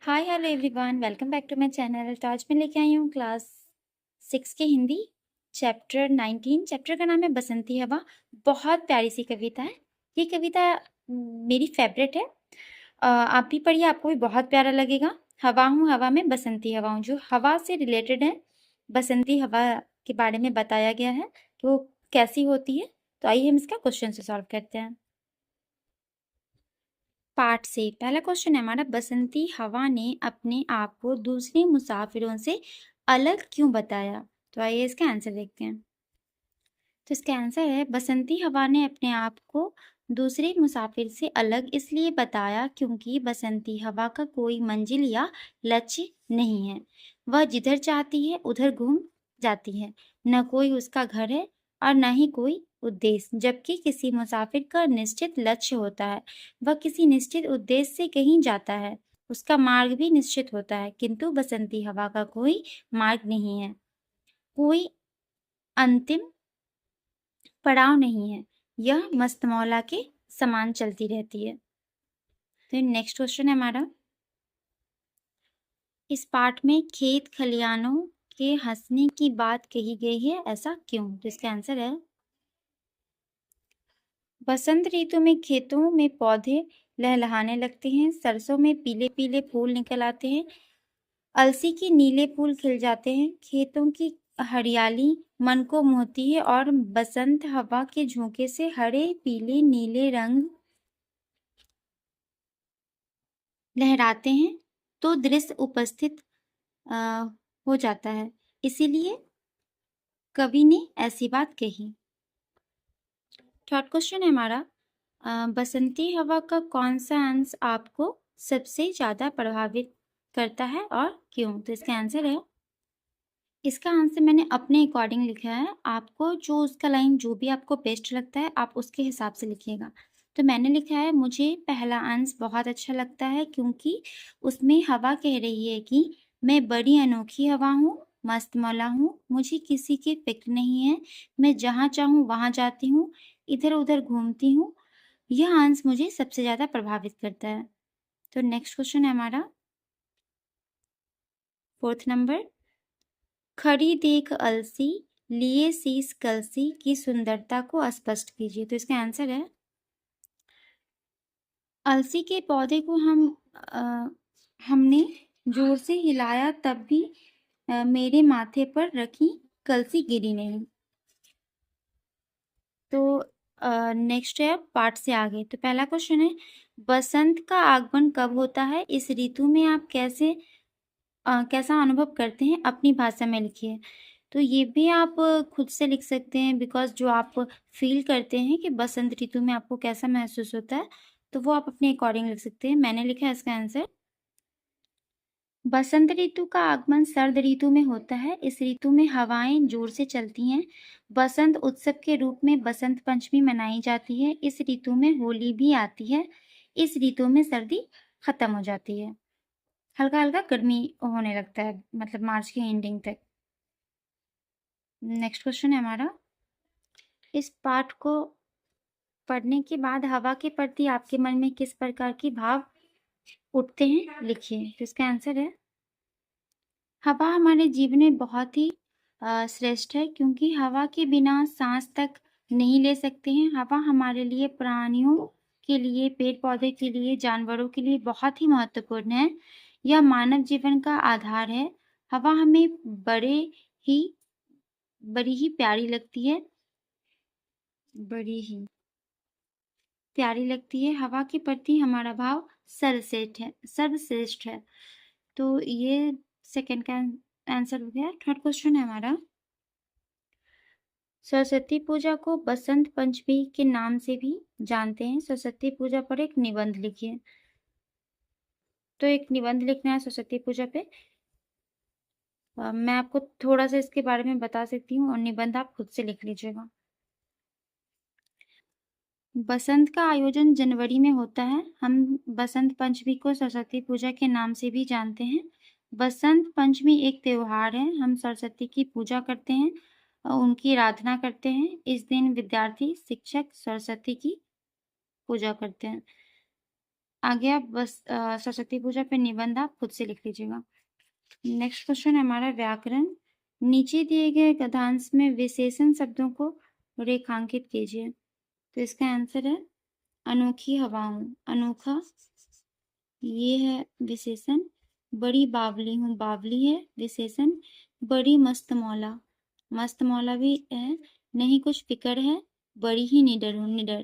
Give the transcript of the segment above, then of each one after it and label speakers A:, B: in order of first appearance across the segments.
A: Hi hello everyone, welcome back to my channel. तो आज मैं लेके आई हूँ क्लास 6 के हिंदी चैप्टर 19। चैप्टर का नाम है बसंती हवा। बहुत प्यारी सी कविता है। ये कविता मेरी फेवरेट है। आप भी पढ़िए, आपको भी बहुत प्यारा लगेगा। हवा हूँ हवा में बसंती हवा हूँ, जो हवा से रिलेटेड है। बसंती हवा के बारे में बताया गया है कि वो कैसी होती है। तो आइए हम इसका क्वेश्चन से सॉल्व करते हैं। पाठ से पहला क्वेश्चन है हमारा, बसंती हवा ने अपने आप को दूसरे मुसाफिरों से अलग क्यों बताया। तो आइए इसका आंसर देखते हैं। तो इसका आंसर है, बसंती हवा ने अपने आप को दूसरे मुसाफिर से अलग इसलिए बताया क्योंकि बसंती हवा का कोई मंजिल या लक्ष्य नहीं है। वह जिधर चाहती है उधर घूम जाती है। न कोई उसका घर है और न ही कोई उद्देश्य, जबकि किसी मुसाफिर का निश्चित लक्ष्य होता है। वह किसी निश्चित उद्देश्य से कहीं जाता है। उसका मार्ग भी निश्चित होता है, किंतु बसंती हवा का कोई मार्ग नहीं है, कोई अंतिम पड़ाव नहीं है। यह मस्तमौला के समान चलती रहती है। तो नेक्स्ट क्वेश्चन है हमारा, इस पाठ में खेत खलियानों के हंसने की बात कही गई है, ऐसा क्यों। तो इसका आंसर है, बसंत ऋतु में खेतों में पौधे लहलहाने लगते हैं। सरसों में पीले पीले फूल निकल आते हैं। अलसी के नीले फूल खिल जाते हैं। खेतों की हरियाली मन को मोहती है और बसंत हवा के झोंके से हरे पीले नीले रंग लहराते हैं तो दृश्य उपस्थित अ, हो जाता है। इसीलिए कवि ने ऐसी बात कही। थर्ड क्वेश्चन है हमारा, बसंती हवा का कौन सा अंश आपको सबसे ज्यादा प्रभावित करता है और क्यों। तो इसका आंसर है, इसका आंसर मैंने अपने अकॉर्डिंग लिखा है। आपको जो उसका लाइन जो भी आपको बेस्ट लगता है आप उसके हिसाब से लिखिएगा। तो मैंने लिखा है, मुझे पहला अंश बहुत अच्छा लगता है क्योंकि उसमें हवा कह रही है कि मैं बड़ी अनोखी हवा हूँ, मस्त मौला हूँ, मुझे किसी की फिक्र नहीं है। मैं जहाँ चाहूँ वहाँ जाती हूँ, इधर उधर घूमती हूँ। यह अंश मुझे सबसे ज़्यादा प्रभावित करता है। तो नेक्स्ट क्वेश्चन है हमारा, फोर्थ नंबर, खड़ी देख अलसी लिए शीस कलसी की सुंदरता को स्पष्ट कीजिए। तो इसका आंसर है, अलसी के पौधे को हमने जोर से हिलाया तब भी मेरे माथे पर रखी कलसी गिरी नहीं। तो नेक्स्ट है पार्ट से आगे। तो पहला क्वेश्चन है, बसंत का आगमन कब होता है, इस ऋतु में आप कैसा अनुभव करते हैं, अपनी भाषा में लिखिए। तो ये भी आप खुद से लिख सकते हैं, बिकॉज़ जो आप फ़ील करते हैं कि बसंत ऋतु में आपको कैसा महसूस होता है, तो वो आप अपने अकॉर्डिंग लिख सकते हैं। मैंने लिखा है इसका आंसर, बसंत ऋतु का आगमन शरद ऋतु में होता है। इस ऋतु में हवाएं जोर से चलती हैं। बसंत उत्सव के रूप में बसंत पंचमी मनाई जाती है। इस ऋतु में होली भी आती है। इस ऋतु में सर्दी खत्म हो जाती है। हल्का हल्का गर्मी होने लगता है, मतलब मार्च की एंडिंग तक। नेक्स्ट क्वेश्चन है हमारा, इस पाठ को पढ़ने के बाद हवा के प्रति आपके मन में किस प्रकार की भाव उठते हैं, लिखिए। तो इसका आंसर है, हवा हमारे जीवन में बहुत ही श्रेष्ठ है क्योंकि हवा के बिना सांस तक नहीं ले सकते हैं। हवा हमारे लिए, प्राणियों के लिए, पेड़ पौधे के लिए, जानवरों के लिए बहुत ही महत्वपूर्ण है। यह मानव जीवन का आधार है। हवा हमें ही बड़ी ही प्यारी लगती है, बड़ी ही प्यारी लगती है। हवा के प्रति हमारा भाव सर्वश्रेष्ठ है। तो ये सेकंड का आंसर हो गया। थर्ड क्वेश्चन है हमारा, सरस्वती पूजा को बसंत पंचमी के नाम से भी जानते हैं। सरस्वती पूजा पर एक निबंध लिखिए। तो एक निबंध लिखना है सरस्वती पूजा पे। मैं आपको थोड़ा सा इसके बारे में बता सकती हूँ और निबंध आप खुद से लिख लीजिएगा। बसंत का आयोजन जनवरी में होता है। हम बसंत पंचमी को सरस्वती पूजा के नाम से भी जानते हैं। बसंत पंचमी एक त्योहार है। हम सरस्वती की पूजा करते हैं और उनकी आराधना करते हैं। इस दिन विद्यार्थी, शिक्षक सरस्वती की पूजा करते हैं। आगे आप बस सरस्वती पूजा पे निबंध आप खुद से लिख लीजिएगा। नेक्स्ट क्वेश्चन है हमारा व्याकरण। नीचे दिए गए गद्यांश में विशेषण शब्दों को रेखांकित कीजिए। तो इसका आंसर है अनोखी हवाओं। अनोखा ये है विशेषण। बड़ी बावली हूँ, बावली है विशेषण। बड़ी मस्त मौला, मस्त मौला भी है। नहीं कुछ फिक्र है, बड़ी ही निडर हूँ, निडर।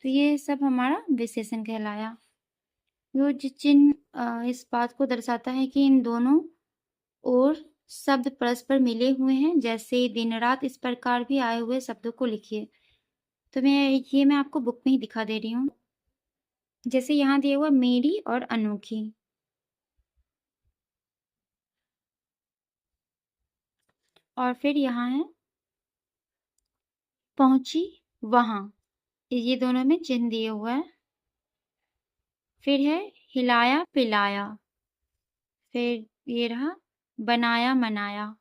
A: तो ये सब हमारा विशेषण कहलाया। यो चिन्ह इस बात को दर्शाता है कि इन दोनों और शब्द परस्पर मिले हुए हैं। जैसे दिन रात, इस प्रकार भी आए हुए शब्दों को लिखिए। तो मैं आपको बुक में ही दिखा दे रही हूँ। जैसे यहाँ दिया हुआ मेरी और अनोखी। और फिर यहाँ है पहुंची वहां, ये दोनों में चिन्ह दिए हुआ है। फिर है हिलाया पिलाया। फिर ये रहा बनाया मनाया।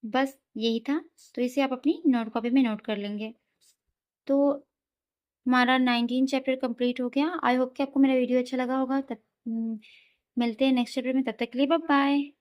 A: बस यही था। तो इसे आप अपनी नोट कॉपी में नोट कर लेंगे। तो हमारा 19 चैप्टर कंप्लीट हो गया। आई होप कि आपको मेरा वीडियो अच्छा लगा होगा। मिलते हैं नेक्स्ट चैप्टर में। तब तक के लिए बाय बाय।